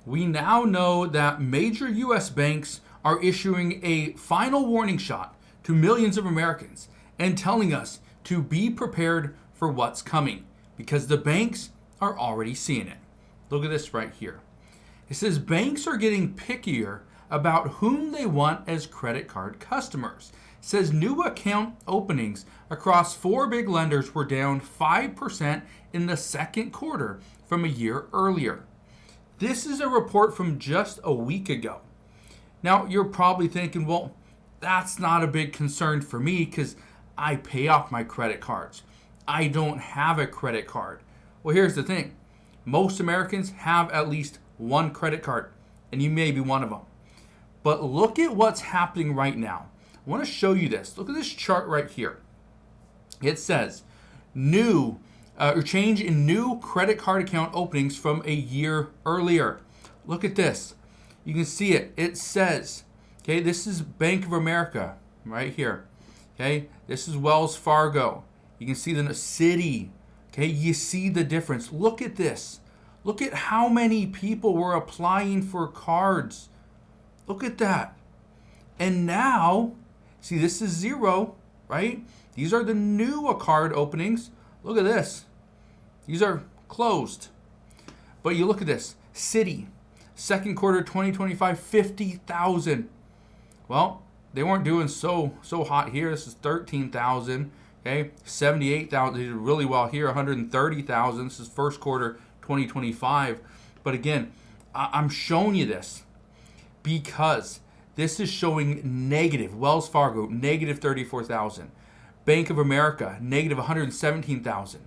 We now know that major U.S. banks are issuing a final warning shot to millions of Americans and telling us to be prepared for what's coming because the banks are already seeing it. Look at this right here. It says banks are getting pickier about whom they want as credit card customers. It says new account openings across 4 big lenders were down 5% in the second quarter from a year earlier. This is a report from just a week ago. Now, you're probably thinking, well, that's not a big concern for me because I pay off my credit cards. I don't have a credit card. Well, here's the thing. Most Americans have at least one credit card, and you may be one of them. But look at what's happening right now. I want to show you this. Look at this chart right here. It says change in new credit card account openings from a year earlier. Look at this. You can see it. It says, okay, this is Bank of America right here. Okay, this is Wells Fargo. You can see the Citi. Okay, you see the difference. Look at this. Look at how many people were applying for cards. Look at that. And now, see, this is 0, right? These are the new card openings. Look at this. These are closed. But you look at this. Citi, second quarter 2025, 50,000. Well, they weren't doing so hot here. This is 13,000. Okay, 78,000. They did really well here. 130,000. This is first quarter 2025. But again, I'm showing you this because this is showing negative. Wells Fargo, negative 34,000. Bank of America, negative 117,000.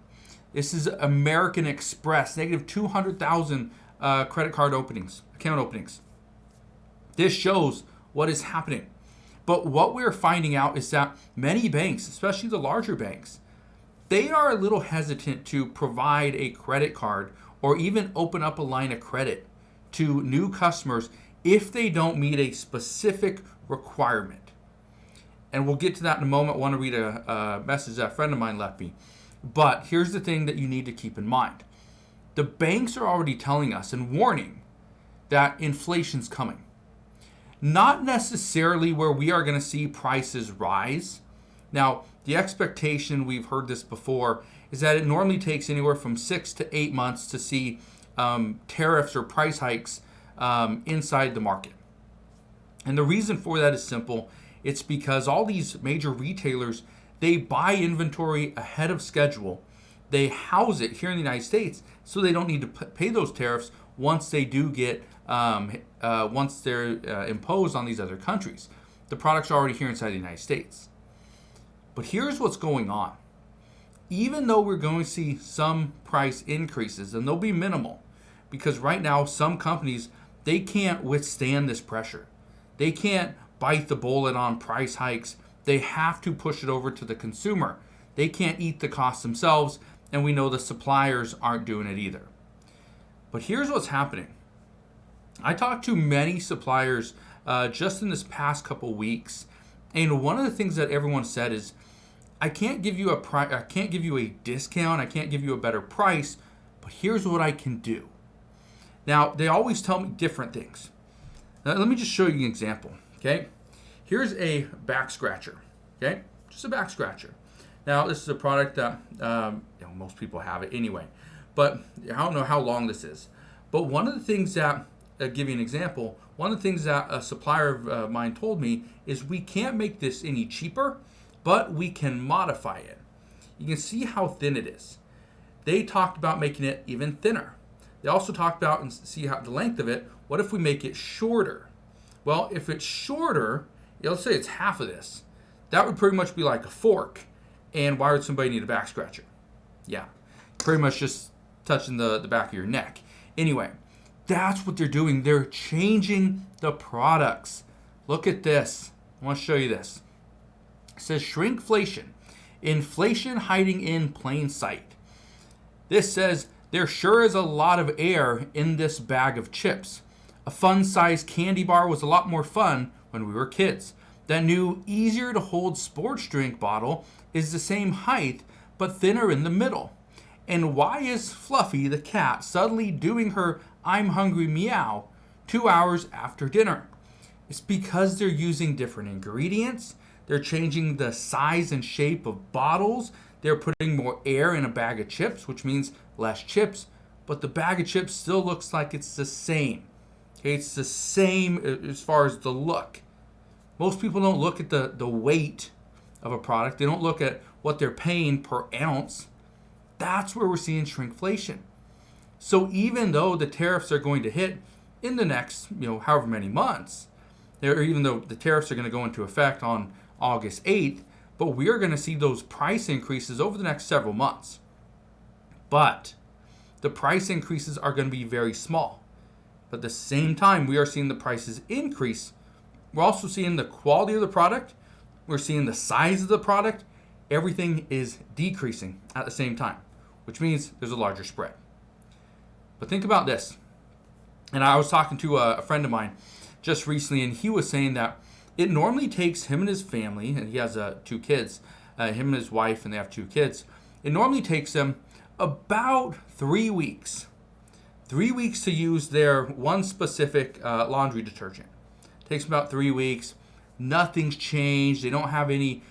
This is American Express, negative 200,000 credit card openings, account openings. This shows what is happening. But what we're finding out is that many banks, especially the larger banks, they are a little hesitant to provide a credit card or even open up a line of credit to new customers if they don't meet a specific requirement. And we'll get to that in a moment. I want to read a message that a friend of mine left me. But here's the thing that you need to keep in mind. The banks are already telling us and warning that inflation's coming. Not necessarily where we are going to see prices rise. Now, the expectation, we've heard this before, is that it normally takes anywhere from 6 to 8 months to see tariffs or price hikes inside the market. And the reason for that is simple. It's because all these major retailers, they buy inventory ahead of schedule. They house it here in the United States so they don't need to pay those tariffs once they do get, once they're imposed on these other countries. The products are already here inside the United States. But here's what's going on. Even though we're going to see some price increases, and they'll be minimal, because right now some companies, they can't withstand this pressure. They can't bite the bullet on price hikes. They have to push it over to the consumer. They can't eat the cost themselves, and we know the suppliers aren't doing it either. But here's what's happening. I talked to many suppliers just in this past couple weeks, and one of the things that everyone said is, I can't give you I can't give you a discount, I can't give you a better price, but here's what I can do. Now, they always tell me different things. Now, let me just show you an example, okay? Here's a back scratcher, okay? Just a back scratcher. Now, this is a product that most people have it anyway, but I don't know how long this is. But one of the things that, give you an example, one of the things that a supplier of mine told me is we can't make this any cheaper, but we can modify it. You can see how thin it is. They talked about making it even thinner. They also talked about, and see how the length of it, what if we make it shorter? Well, if it's shorter, let's say it's half of this, that would pretty much be like a fork. And why would somebody need a back scratcher? Yeah, pretty much just touching the back of your neck. Anyway, that's what they're doing. They're changing the products. Look at this. I want to show you this. It says shrinkflation, inflation hiding in plain sight. This says there sure is a lot of air in this bag of chips. A fun-sized candy bar was a lot more fun when we were kids. That new, easier to hold sports drink bottle is the same height, but thinner in the middle. And why is Fluffy the cat suddenly doing her I'm hungry meow 2 hours after dinner. It's because they're using different ingredients. They're changing the size and shape of bottles. They're putting more air in a bag of chips, which means less chips, but the bag of chips still looks like it's the same. Okay, it's the same as far as the look. Most people don't look at the weight of a product. They don't look at what they're paying per ounce. That's where we're seeing shrinkflation. So even though the tariffs are going to hit in the next, however many months, or even though the tariffs are going to go into effect on August 8th, but we are going to see those price increases over the next several months. But the price increases are going to be very small. But at the same time, we are seeing the prices increase. We're also seeing the quality of the product. We're seeing the size of the product. Everything is decreasing at the same time, which means there's a larger spread. But think about this. And I was talking to a friend of mine just recently, and he was saying that it normally takes him and his family, and he has 2 kids, him and his wife, and they have 2 kids. It normally takes them about 3 weeks. 3 weeks to use their one specific laundry detergent. It takes about 3 weeks. Nothing's changed. They don't have any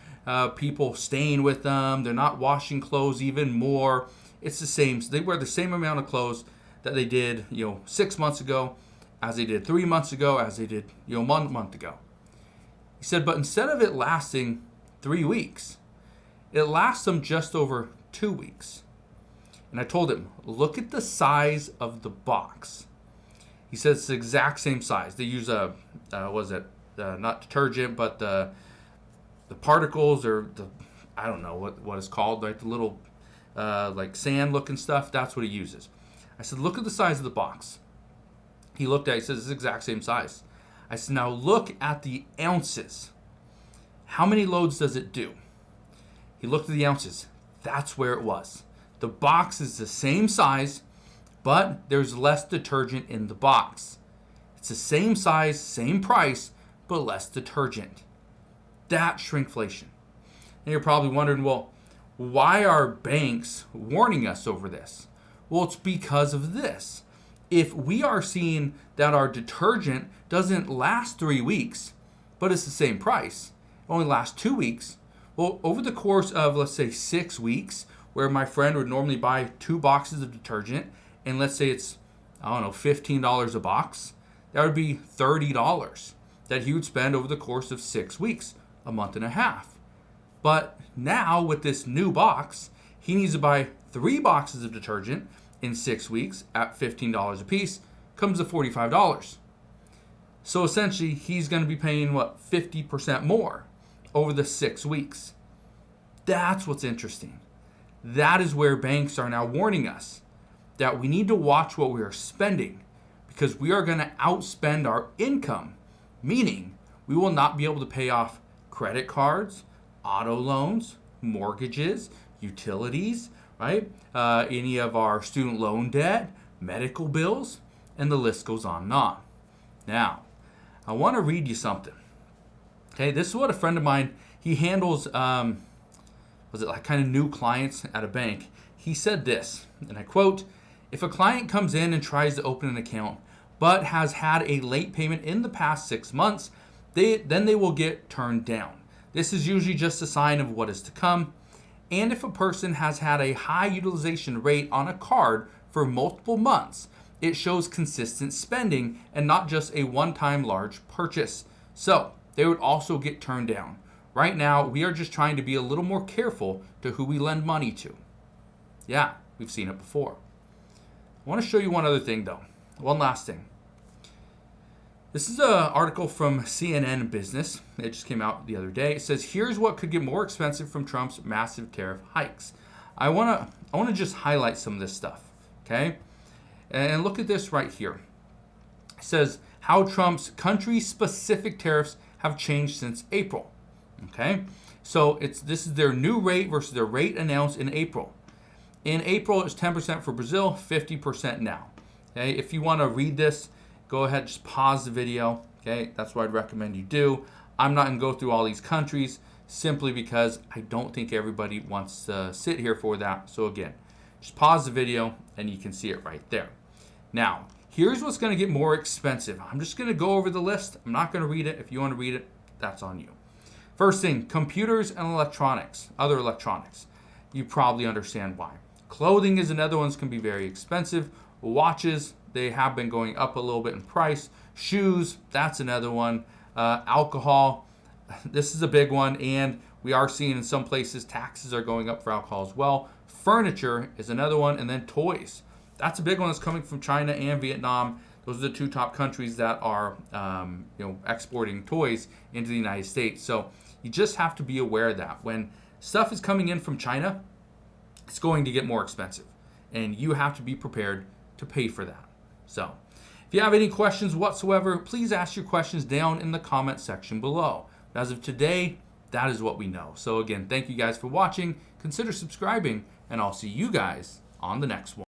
people staying with them. They're not washing clothes even more. It's the same. So they wear the same amount of clothes that they did, 6 months ago, as they did 3 months ago, as they did, 1 month ago. He said, but instead of it lasting 3 weeks, it lasts them just over 2 weeks. And I told him, look at the size of the box. He said it's the exact same size. They use not detergent, but the particles, or I don't know what it's called, like the little like sand looking stuff. That's what he uses. I said, look at the size of the box. He looked at it, he says it's the exact same size. I said, now look at the ounces. How many loads does it do? He looked at the ounces. That's where it was. The box is the same size, but there's less detergent in the box. It's the same size, same price, but less detergent. That's shrinkflation. And you're probably wondering, well, why are banks warning us over this? Well, it's because of this. If we are seeing that our detergent doesn't last 3 weeks, but it's the same price, it only lasts 2 weeks, well, over the course of, let's say, 6 weeks, where my friend would normally buy 2 boxes of detergent, and let's say it's, $15 a box, that would be $30 that he would spend over the course of 6 weeks, a month and a half. But now with this new box, he needs to buy 3 boxes of detergent in 6 weeks at $15 a piece, comes to $45. So essentially, he's going to be paying, 50% more over the 6 weeks. That's what's interesting. That is where banks are now warning us that we need to watch what we are spending, because we are going to outspend our income, meaning we will not be able to pay off credit cards, auto loans, mortgages, utilities, right? Any of our student loan debt, medical bills, and the list goes on and on. Now, I want to read you something. Okay, this is what a friend of mine, he handles, kind of new clients at a bank. He said this, and I quote, if a client comes in and tries to open an account, but has had a late payment in the past 6 months, then they will get turned down. This is usually just a sign of what is to come. And if a person has had a high utilization rate on a card for multiple months, it shows consistent spending and not just a one-time large purchase. So they would also get turned down. Right now, we are just trying to be a little more careful to who we lend money to. Yeah, we've seen it before. I want to show you one other thing though. One last thing. This is an article from CNN Business. It just came out the other day. It says, here's what could get more expensive from Trump's massive tariff hikes. I want to just highlight some of this stuff, okay? And look at this right here. It says how Trump's country-specific tariffs have changed since April, okay? So this is their new rate versus their rate announced in April. In April, it was 10% for Brazil, 50% now. Okay, if you want to read this, go ahead, just pause the video. Okay, that's what I'd recommend you do. I'm not going to go through all these countries simply because I don't think everybody wants to sit here for that. So again, just pause the video and you can see it right there. Now, Here's what's going to get more expensive. I'm just going to go over the list. I'm not going to read it. If you want to read it, that's on you. First thing, computers and electronics, other electronics. You probably understand why. Clothing is another one that can be very expensive. Watches, they have been going up a little bit in price. Shoes, that's another one. Alcohol, this is a big one. And we are seeing in some places taxes are going up for alcohol as well. Furniture is another one. And then toys. That's a big one that's coming from China and Vietnam. Those are the two top countries that are exporting toys into the United States. So you just have to be aware of that. When stuff is coming in from China, it's going to get more expensive. And you have to be prepared to pay for that. So if you have any questions whatsoever, please ask your questions down in the comment section below. As of today, that is what we know. So again, thank you guys for watching. Consider subscribing, and I'll see you guys on the next one.